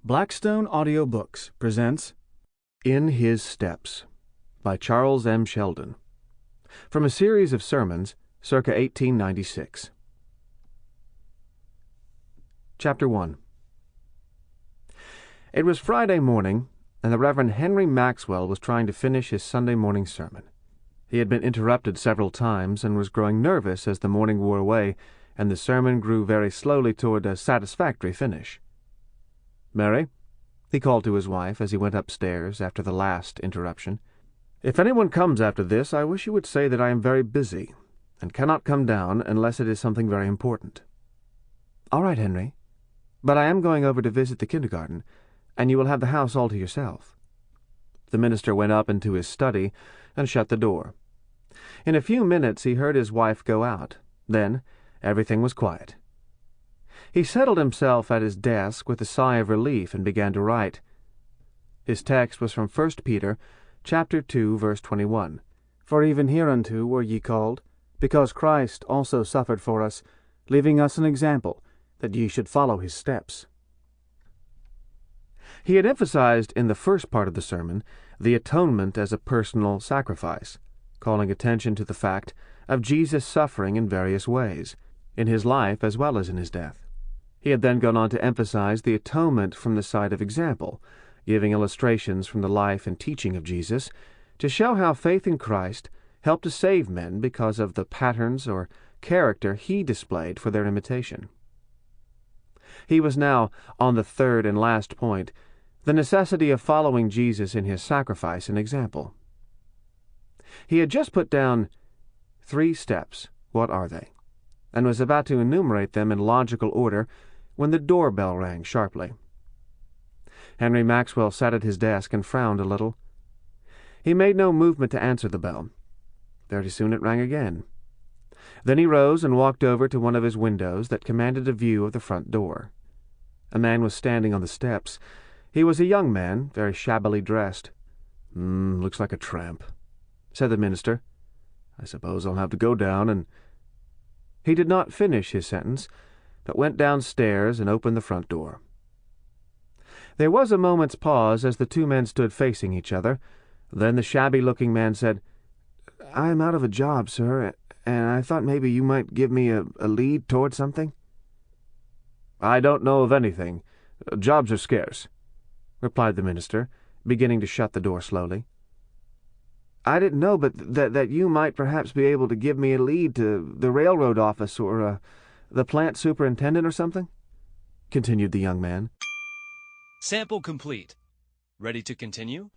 Blackstone Audiobooks presents In His Steps by Charles M. Sheldon, from a series of sermons circa 1896. Chapter 1. It was Friday morning, and the Reverend Henry Maxwell was trying to finish his Sunday morning sermon. He had been interrupted several times and was growing nervous as the morning wore away and the sermon grew very slowly toward a satisfactory finish. "Mary," he called to his wife as he went upstairs after the last interruption, "if anyone comes after this, I wish you would say that I am very busy and cannot come down unless it is something very important." "All right, Henry. But I am going over to visit the kindergarten, and you will have the house all to yourself." The minister went up into his study and shut the door. In a few minutes he heard his wife go out. Then everything was quiet. He settled himself at his desk with a sigh of relief and began to write. His text was from First Peter, chapter 2, verse 21. "For even hereunto were ye called, because Christ also suffered for us, leaving us an example, that ye should follow his steps." He had emphasized in the first part of the sermon the atonement as a personal sacrifice, calling attention to the fact of Jesus' suffering in various ways, in his life as well as in his death. He had then gone on to emphasize the atonement from the side of example, giving illustrations from the life and teaching of Jesus to show how faith in Christ helped to save men because of the patterns or character he displayed for their imitation. He was now on the third and last point, the necessity of following Jesus in his sacrifice and example. He had just put down 3 steps, what are they, and was about to enumerate them in logical order when the doorbell rang sharply. Henry Maxwell sat at his desk and frowned a little. He made no movement to answer the bell. Very soon it rang again. Then he rose and walked over to one of his windows that commanded a view of the front door. A man was standing on the steps. He was a young man, very shabbily dressed. Looks like a tramp," said the minister. "I suppose I'll have to go down and—" He did not finish his sentence, but went downstairs and opened the front door. There was a moment's pause as the two men stood facing each other. Then the shabby-looking man said, "I am out of a job, sir, and I thought maybe you might give me a lead toward something." "I don't know of anything. Jobs are scarce," replied the minister, beginning to shut the door slowly. "I didn't know but that you might perhaps be able to give me a lead to the railroad office or the plant superintendent or something," continued the young man. Sample complete. Ready to continue?